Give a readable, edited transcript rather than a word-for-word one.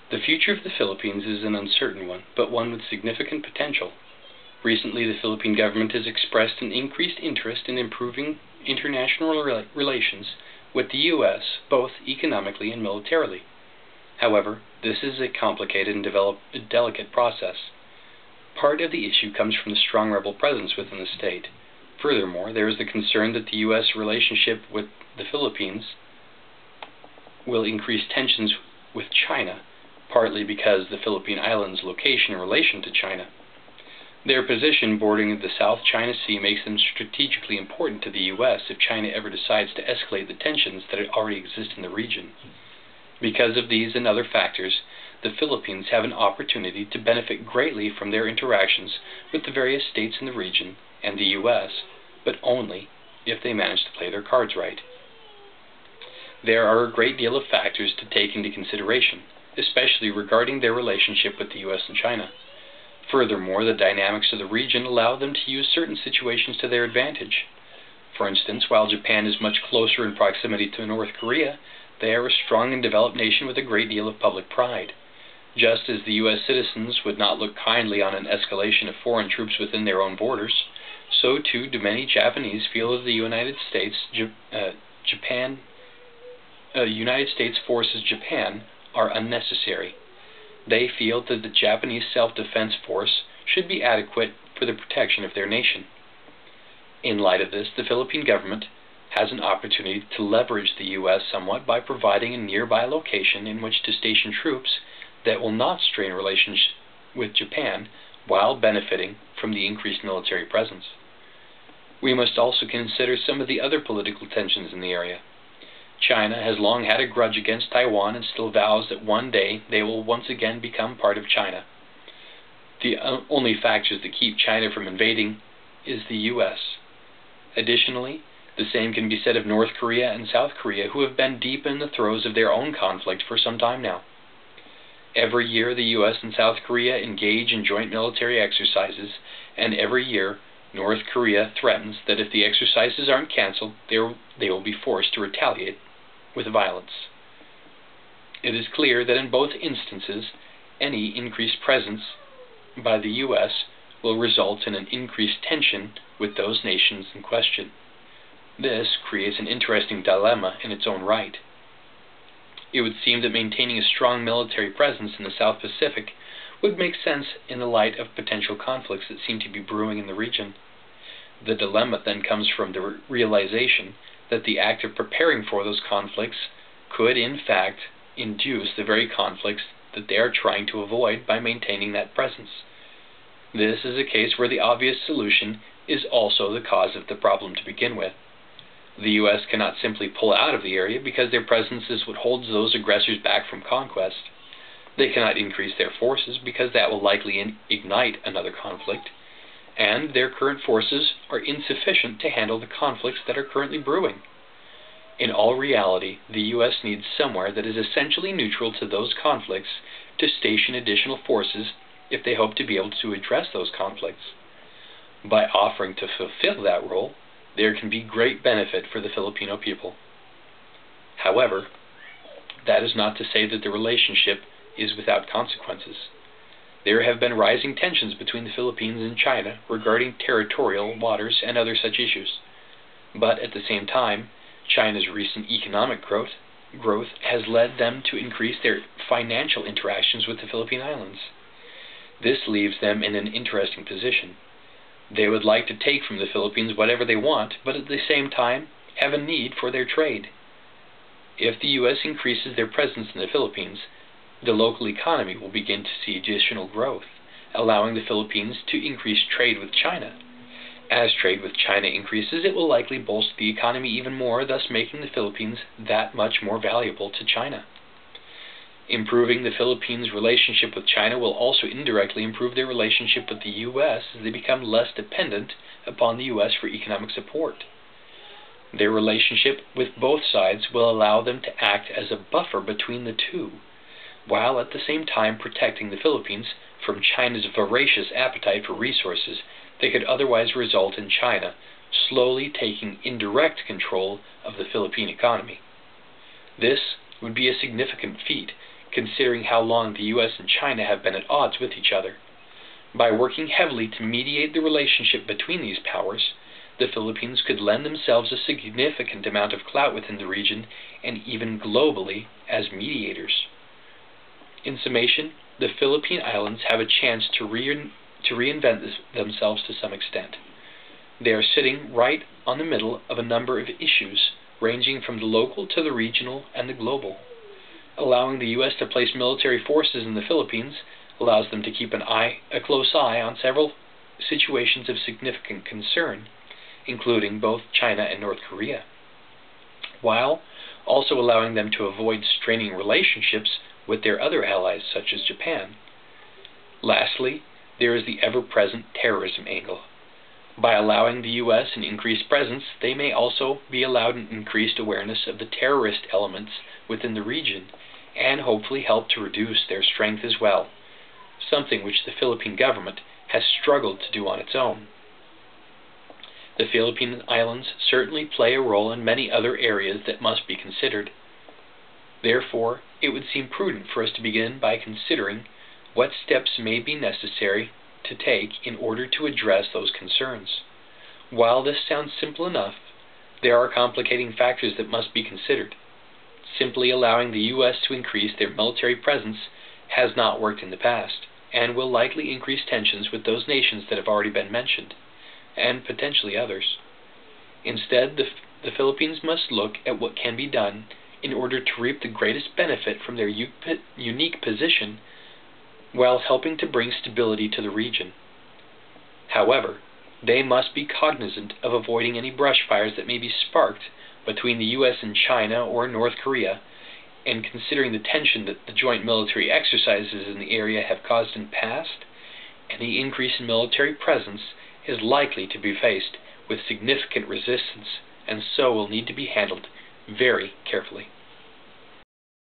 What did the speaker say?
The future of the Philippines is an uncertain one, but one with significant potential. Recently, the Philippine government has expressed an increased interest in improving international relations with the U.S., both economically and militarily. However, this is a complicated and delicate process. Part of the issue comes from the strong rebel presence within the state. Furthermore, there is the concern that the U.S. relationship with the Philippines will increase tensions with China, partly because the Philippine Islands' location in relation to China. Their position bordering the South China Sea makes them strategically important to the U.S. if China ever decides to escalate the tensions that already exist in the region. Because of these and other factors, the Philippines have an opportunity to benefit greatly from their interactions with the various states in the region and the U.S., but only if they manage to play their cards right. There are a great deal of factors to take into consideration, especially regarding their relationship with the U.S. and China. Furthermore, the dynamics of the region allow them to use certain situations to their advantage. For instance, while Japan is much closer in proximity to North Korea, they are a strong and developed nation with a great deal of public pride. Just as the U.S. citizens would not look kindly on an escalation of foreign troops within their own borders, so too do many Japanese feel that the United States forces Japan are unnecessary. They feel that the Japanese self-defense force should be adequate for the protection of their nation. In light of this, the Philippine government has an opportunity to leverage the U.S. somewhat by providing a nearby location in which to station troops that will not strain relations with Japan while benefiting from the increased military presence. We must also consider some of the other political tensions in the area. China has long had a grudge against Taiwan and still vows that one day they will once again become part of China. The only factors that keep China from invading is the U.S. Additionally, the same can be said of North Korea and South Korea, who have been deep in the throes of their own conflict for some time now. Every year, the U.S. and South Korea engage in joint military exercises, and every year, North Korea threatens that if the exercises aren't canceled, they will be forced to retaliate with violence. It is clear that in both instances, any increased presence by the U.S. will result in an increased tension with those nations in question. This creates an interesting dilemma in its own right. It would seem that maintaining a strong military presence in the South Pacific would make sense in the light of potential conflicts that seem to be brewing in the region. The dilemma then comes from the realization that the act of preparing for those conflicts could in fact induce the very conflicts that they are trying to avoid by maintaining that presence. This is a case where the obvious solution is also the cause of the problem to begin with. The U.S. cannot simply pull out of the area because their presence is what holds those aggressors back from conquest. They cannot increase their forces because that will likely ignite another conflict, and their current forces are insufficient to handle the conflicts that are currently brewing. In all reality, the U.S. needs somewhere that is essentially neutral to those conflicts to station additional forces if they hope to be able to address those conflicts. By offering to fulfill that role, there can be great benefit for the Filipino people. However, that is not to say that the relationship is without consequences. There have been rising tensions between the Philippines and China regarding territorial waters and other such issues. But at the same time, China's recent economic growth has led them to increase their financial interactions with the Philippine Islands. This leaves them in an interesting position. They would like to take from the Philippines whatever they want, but at the same time have a need for their trade. If the U.S. increases their presence in the Philippines, the local economy will begin to see additional growth, allowing the Philippines to increase trade with China. As trade with China increases, it will likely bolster the economy even more, thus making the Philippines that much more valuable to China. Improving the Philippines' relationship with China will also indirectly improve their relationship with the U.S. as they become less dependent upon the U.S. for economic support. Their relationship with both sides will allow them to act as a buffer between the two, while at the same time protecting the Philippines from China's voracious appetite for resources that could otherwise result in China slowly taking indirect control of the Philippine economy. This would be a significant feat, considering how long the U.S. and China have been at odds with each other. By working heavily to mediate the relationship between these powers, the Philippines could lend themselves a significant amount of clout within the region and even globally as mediators. In summation, the Philippine Islands have a chance to reinvent themselves to some extent. They are sitting right on the middle of a number of issues, ranging from the local to the regional and the global. Allowing the U.S. to place military forces in the Philippines allows them to keep a close eye on several situations of significant concern, including both China and North Korea, while also allowing them to avoid straining relationships with their other allies such as Japan. Lastly, there is the ever-present terrorism angle. By allowing the U.S. an increased presence, they may also be allowed an increased awareness of the terrorist elements within the region, and hopefully help to reduce their strength as well, something which the Philippine government has struggled to do on its own. The Philippine Islands certainly play a role in many other areas that must be considered. Therefore, it would seem prudent for us to begin by considering what steps may be necessary to take in order to address those concerns. While this sounds simple enough, there are complicating factors that must be considered. Simply allowing the U.S. to increase their military presence has not worked in the past, and will likely increase tensions with those nations that have already been mentioned, and potentially others. Instead, the Philippines must look at what can be done in order to reap the greatest benefit from their unique position while helping to bring stability to the region. However, they must be cognizant of avoiding any brush fires that may be sparked between the U.S. and China or North Korea, and considering the tension that the joint military exercises in the area have caused in the past, and the increase in military presence is likely to be faced with significant resistance, and so will need to be handled very carefully.